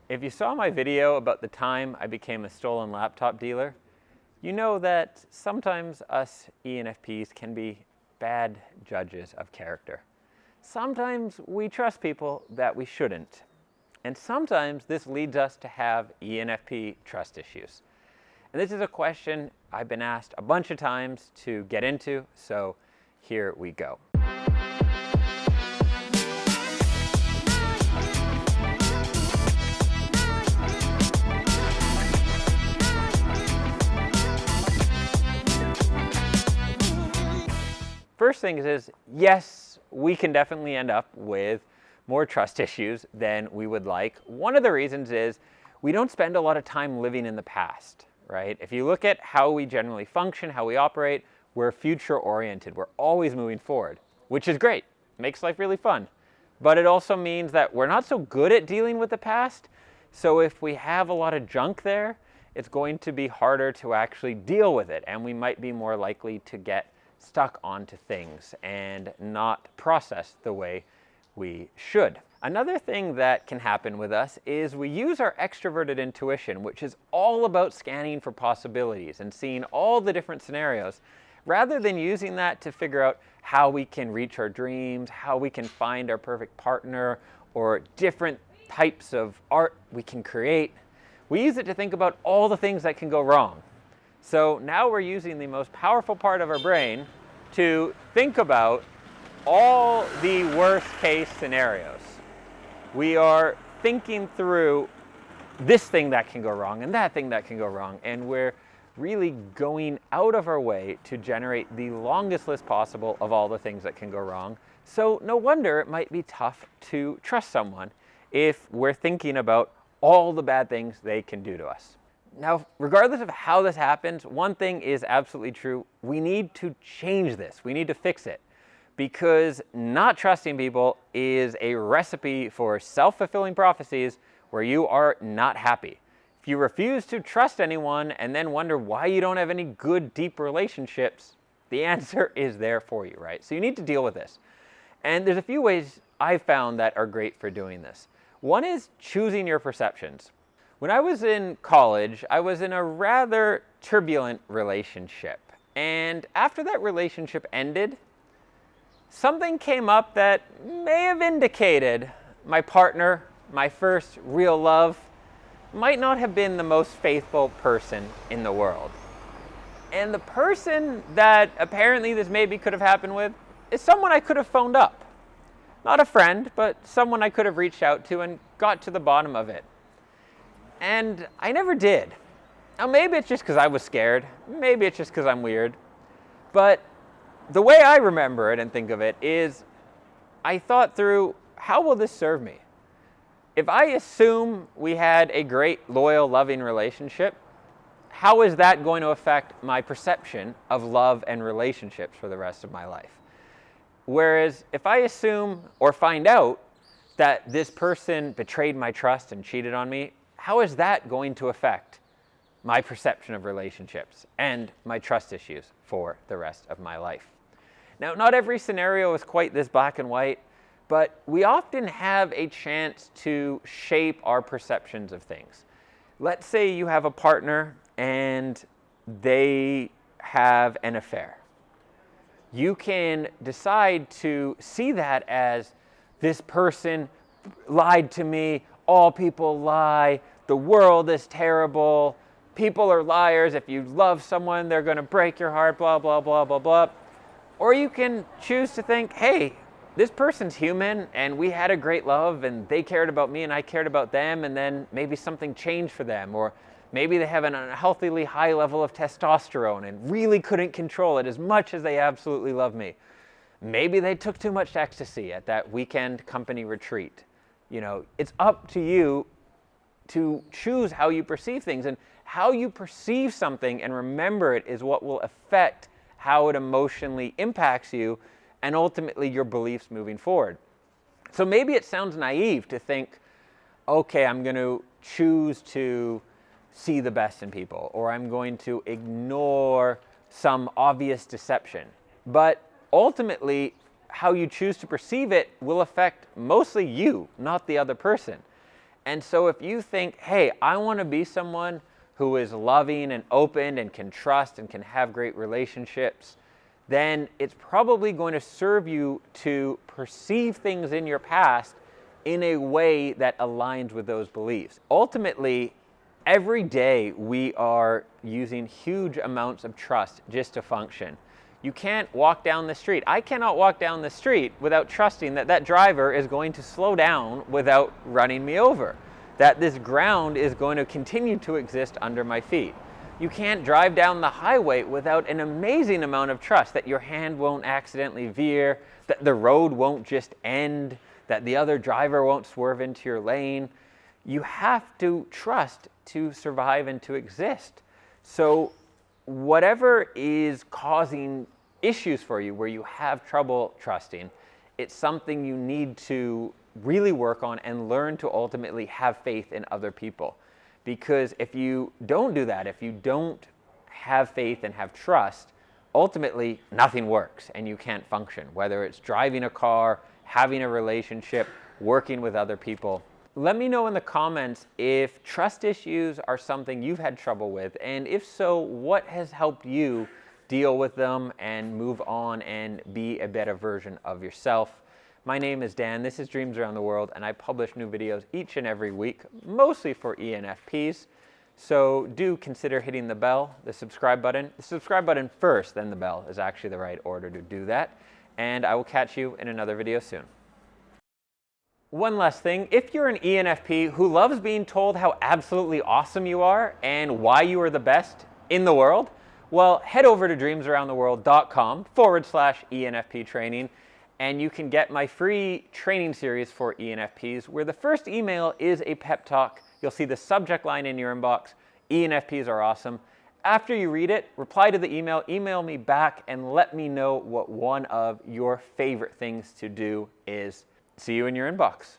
If you saw my video about the time I became a stolen laptop dealer, you know that sometimes us ENFPs can be bad judges of character. Sometimes we trust people that we shouldn't. And sometimes this leads us to have ENFP trust issues. And this is a question I've been asked a bunch of times to get into, so here we go. First thing is, yes, we can definitely end up with more trust issues than we would like. One of the reasons is we don't spend a lot of time living in the past, right? If you look at how we generally function, how we operate, we're future oriented. We're always moving forward, which is great. Makes life really fun. But it also means that we're not so good at dealing with the past. So if we have a lot of junk there, it's going to be harder to actually deal with it. And we might be more likely to get stuck onto things and not process the way we should. Another thing that can happen with us is we use our extroverted intuition, which is all about scanning for possibilities and seeing all the different scenarios, rather than using that to figure out how we can reach our dreams, how we can find our perfect partner, or different types of art we can create. We use it to think about all the things that can go wrong. So now we're using the most powerful part of our brain to think about all the worst case scenarios. We are thinking through this thing that can go wrong and that thing that can go wrong, and we're really going out of our way to generate the longest list possible of all the things that can go wrong. So no wonder it might be tough to trust someone if we're thinking about all the bad things they can do to us. Now, regardless of how this happens, one thing is absolutely true. We need to change this. We need to fix it, because not trusting people is a recipe for self-fulfilling prophecies where you are not happy. If you refuse to trust anyone and then wonder why you don't have any good, deep relationships, the answer is there for you, right? So you need to deal with this. And there's a few ways I've found that are great for doing this. One is choosing your perceptions. When I was in college, I was in a rather turbulent relationship. And after that relationship ended, something came up that may have indicated my partner, my first real love, might not have been the most faithful person in the world. And the person that apparently this maybe could have happened with is someone I could have phoned up. Not a friend, but someone I could have reached out to and got to the bottom of it. And I never did. Now maybe it's just because I was scared. Maybe it's just because I'm weird. But the way I remember it and think of it is I thought through, how will this serve me? If I assume we had a great, loyal, loving relationship, how is that going to affect my perception of love and relationships for the rest of my life? Whereas if I assume or find out that this person betrayed my trust and cheated on me, how is that going to affect my perception of relationships and my trust issues for the rest of my life? Now, not every scenario is quite this black and white, but we often have a chance to shape our perceptions of things. Let's say you have a partner and they have an affair. You can decide to see that as, this person lied to me, all people lie, the world is terrible, people are liars, if you love someone, they're going to break your heart, blah, blah, blah, blah, blah. Or you can choose to think, hey, this person's human and we had a great love and they cared about me and I cared about them, and then maybe something changed for them, or maybe they have an unhealthily high level of testosterone and really couldn't control it as much as they absolutely love me. Maybe they took too much ecstasy at that weekend company retreat. You know, it's up to you to choose how you perceive things, and how you perceive something and remember it is what will affect how it emotionally impacts you and ultimately your beliefs moving forward. So maybe it sounds naive to think, okay, I'm going to choose to see the best in people, or I'm going to ignore some obvious deception. But ultimately, how you choose to perceive it will affect mostly you, not the other person. And so if you think, hey, I want to be someone who is loving and open and can trust and can have great relationships, then it's probably going to serve you to perceive things in your past in a way that aligns with those beliefs. Ultimately, every day we are using huge amounts of trust just to function. You can't walk down the street. I cannot walk down the street without trusting that that driver is going to slow down without running me over, that this ground is going to continue to exist under my feet. You can't drive down the highway without an amazing amount of trust that your hand won't accidentally veer, that the road won't just end, that the other driver won't swerve into your lane. You have to trust to survive and to exist. So whatever is causing issues for you where you have trouble trusting, it's something you need to really work on and learn to ultimately have faith in other people. Because if you don't do that, if you don't have faith and have trust, ultimately nothing works and you can't function, whether it's driving a car, having a relationship, working with other people. Let me know in the comments if trust issues are something you've had trouble with, and if so, what has helped you deal with them and move on and be a better version of yourself. My name is Dan, this is Dreams Around the World, and I publish new videos each and every week, mostly for ENFPs. So do consider hitting the bell, the subscribe button. The subscribe button first, then the bell is actually the right order to do that. And I will catch you in another video soon. One last thing, if you're an ENFP who loves being told how absolutely awesome you are and why you are the best in the world, well, head over to dreamsaroundtheworld.com/ENFP training, and you can get my free training series for ENFPs, where the first email is a pep talk. You'll see the subject line in your inbox, ENFPs are awesome. After you read it, reply to the email me back, and let me know what one of your favorite things to do is. See you in your inbox.